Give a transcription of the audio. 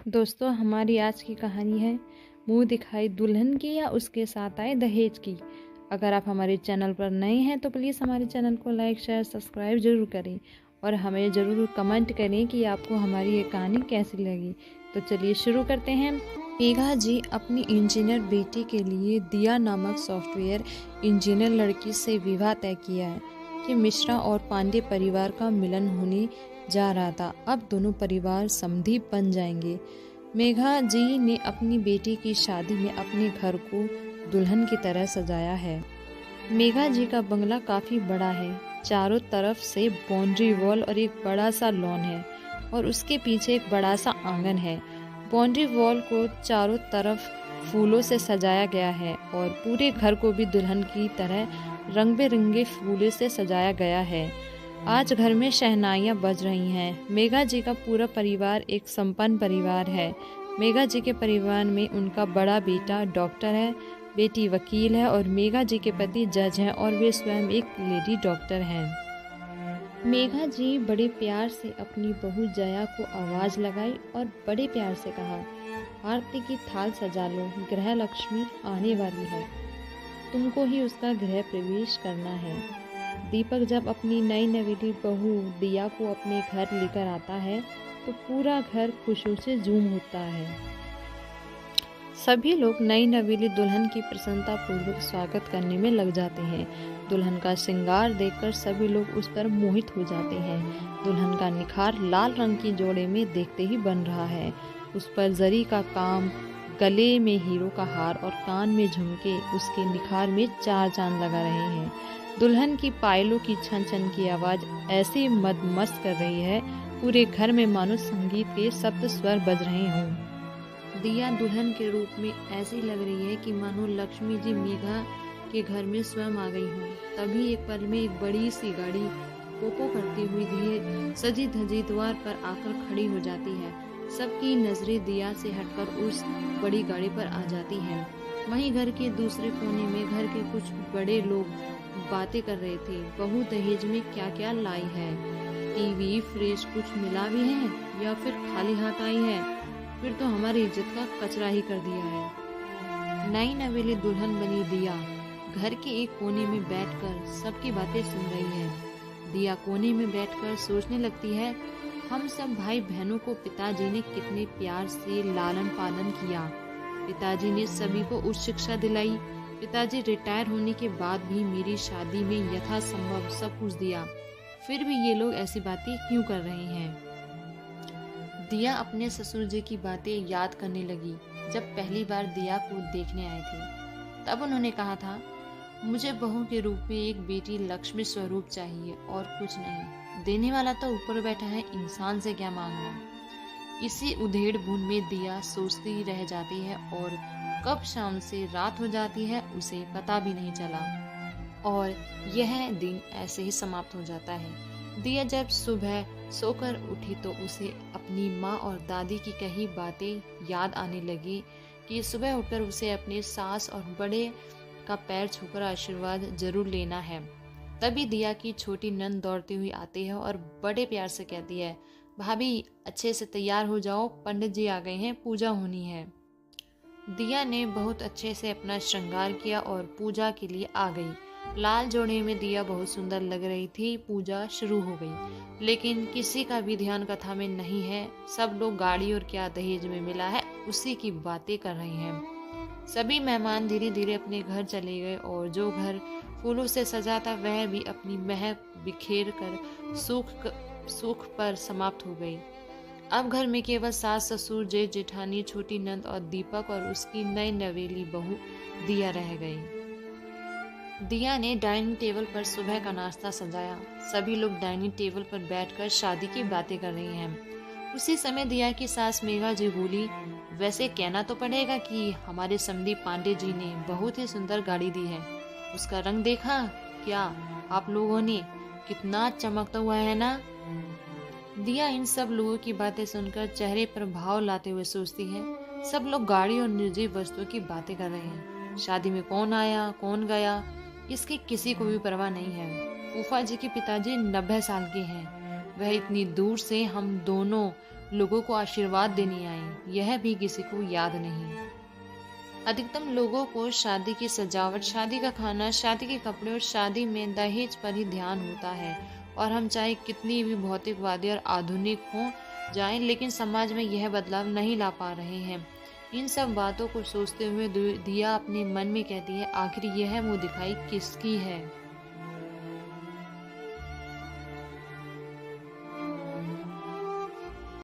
दोस्तों, हमारी आज की कहानी है मुंह दिखाई दुल्हन की या उसके साथ आए दहेज की। अगर आप हमारे चैनल पर नए हैं तो प्लीज़ हमारे चैनल को लाइक शेयर सब्सक्राइब ज़रूर करें और हमें ज़रूर कमेंट करें कि आपको हमारी ये कहानी कैसी लगी। तो चलिए शुरू करते हैं। मेघा जी अपनी इंजीनियर बेटी के लिए दिया नामक सॉफ्टवेयर इंजीनियर लड़की से विवाह तय किया है कि मिश्रा और पांडे परिवार का मिलन होने जा रहा था। अब दोनों परिवार समधी बन जाएंगे। मेघा जी ने अपनी बेटी की शादी में अपने घर को दुल्हन की तरह सजाया है। मेघा जी का बंगला काफी बड़ा है। चारों तरफ से बाउंड्री वॉल और एक बड़ा सा लॉन है और उसके पीछे एक बड़ा सा आंगन है। बाउंड्री वॉल को चारों तरफ फूलों से सजाया गया है और पूरे घर को भी दुल्हन की तरह रंग बिरंगे फूलों से सजाया गया है। आज घर में शहनाइयाँ बज रही हैं। मेघा जी का पूरा परिवार एक संपन्न परिवार है। मेघा जी के परिवार में उनका बड़ा बेटा डॉक्टर है, बेटी वकील है और मेघा जी के पति जज हैं और वे स्वयं एक लेडी डॉक्टर हैं। मेघा जी बड़े प्यार से अपनी बहू जया को आवाज लगाई और बड़े प्यार से कहा, आरती की थाल सजा लो, गृह लक्ष्मी आने वाली है, तुमको ही उसका गृह प्रवेश करना है। दीपक जब अपनी नई नवेली बहू दिया को अपने घर लेकर आता है तो पूरा घर खुशियों से झूम उठता है। सभी लोग नई नवेली दुल्हन की प्रसन्नता पूर्वक स्वागत करने में लग जाते हैं। दुल्हन का श्रृंगार देखकर सभी लोग उस पर मोहित हो जाते हैं। दुल्हन का निखार लाल रंग की जोड़े में देखते ही बन रहा है। उस पर जरी का काम, गले में हीरो का हार और कान में झुमके उसके निखार में चार चांद लगा रहे हैं। दुल्हन की पायलों की छन छन की आवाज ऐसी मदमस्त कर रही है, पूरे घर में मानो संगीत के सप्त स्वर बज रहे हों। दिया दुल्हन के रूप में ऐसी लग रही है कि मानो लक्ष्मी जी मेघा के घर में स्वयं आ गई हों। तभी एक पल में एक बड़ी सी गाड़ी पोपो करती हुई धीरे सजी धजी द्वार पर आकर खड़ी हो जाती है। सबकी नजरें दिया से हटकर उस बड़ी गाड़ी पर आ जाती हैं। वहीं घर के दूसरे कोने में घर के कुछ बड़े लोग बातें कर रहे थे। बहू दहेज में क्या क्या लाई है, टीवी फ्रिज कुछ मिला भी है या फिर खाली हाथ आई है, फिर तो हमारी इज्जत का कचरा ही कर दिया है। नई नवेली दुल्हन बनी दिया घर के एक कोने में बैठकर सबकी बातें सुन रही है। दिया कोने में बैठकर सोचने लगती है, हम सब भाई बहनों को पिताजी ने कितने प्यार से लालन पालन किया। पिताजी ने सभी को उच्च शिक्षा दिलाई। पिताजी रिटायर होने के बाद भी मेरी शादी में यथासंभव सब कुछ दिया, फिर भी ये लोग ऐसी बातें क्यों कर रहे हैं। दिया अपने ससुर जी की बातें याद करने लगी। जब पहली बार दिया को देखने आए थे तब उन्होंने कहा था, मुझे बहू के रूप में एक बेटी लक्ष्मी स्वरूप चाहिए और कुछ नहीं। देने वाला तो ऊपर बैठा है, इंसान से क्या मांगना। इसी उधेड़ बुन में दिया सोचती रह जाती है और कब शाम से रात हो जाती है उसे पता भी नहीं चला और यह दिन ऐसे ही समाप्त हो जाता है। दिया जब सुबह सोकर उठी तो उसे अपनी माँ और दादी की कही बातें याद आने लगी कि सुबह उठकर उसे अपने सास और बड़े का पैर छूकर आशीर्वाद जरूर लेना है। तभी दिया की छोटी नंद दौड़ती हुई आती है और बड़े प्यार से कहती है, भाभी अच्छे से तैयार हो जाओ, पंडित जी आ गए हैं, पूजा होनी है। दिया ने बहुत अच्छे से अपना श्रृंगार किया और पूजा के लिए आ गई। लाल जोड़े में दिया बहुत सुंदर लग रही थी। पूजा शुरू हो गई, लेकिन किसी का भी ध्यान कथा में नहीं है। सब लोग गाड़ी और क्या दहेज में मिला है उसी की बातें कर रहे हैं। सभी मेहमान धीरे धीरे अपने घर चले गए और जो घर फूलों से सजा था वह भी अपनी महक बिखेर कर सुख पर समाप्त हो गई। अब घर में केवल सास ससुर जेठ जेठानी छोटी नंद और दीपक और उसकी नई नवेली बहू दिया रह गई। दिया ने डाइनिंग टेबल पर सुबह का नाश्ता सजाया। सभी लोग डाइनिंग टेबल पर बैठकर शादी की बातें कर रहे हैं। उसी समय दिया की सास मेघा जी बोली, वैसे कहना तो पड़ेगा कि हमारे समधी पांडे जी ने बहुत ही सुंदर गाड़ी दी है। उसका रंग देखा क्या आप लोगों ने, कितना चमकता हुआ है ना। दिया इन सब लोगों की बातें सुनकर चेहरे पर भाव लाते हुए सोचती है, सब लोग गाड़ी और निर्जीव वस्तुओं की बातें कर रहे हैं। शादी में कौन आया कौन गया इसकी किसी को भी परवाह नहीं है। फूफा जी के पिताजी 90 साल के हैं। वह इतनी दूर से हम दोनों लोगों को आशीर्वाद देने आए, यह भी किसी को याद नहीं। अधिकतम लोगों को शादी की सजावट, शादी का खाना, शादी के कपड़े और शादी में दहेज पर ही ध्यान होता है। और हम चाहे कितनी भी भौतिकवादी और आधुनिक हो जाएं, लेकिन समाज में यह बदलाव नहीं ला पा रहे हैं। इन सब बातों को सोचते हुए दिया अपने मन में कहती है, आखिर यह मुंह दिखाई किसकी है।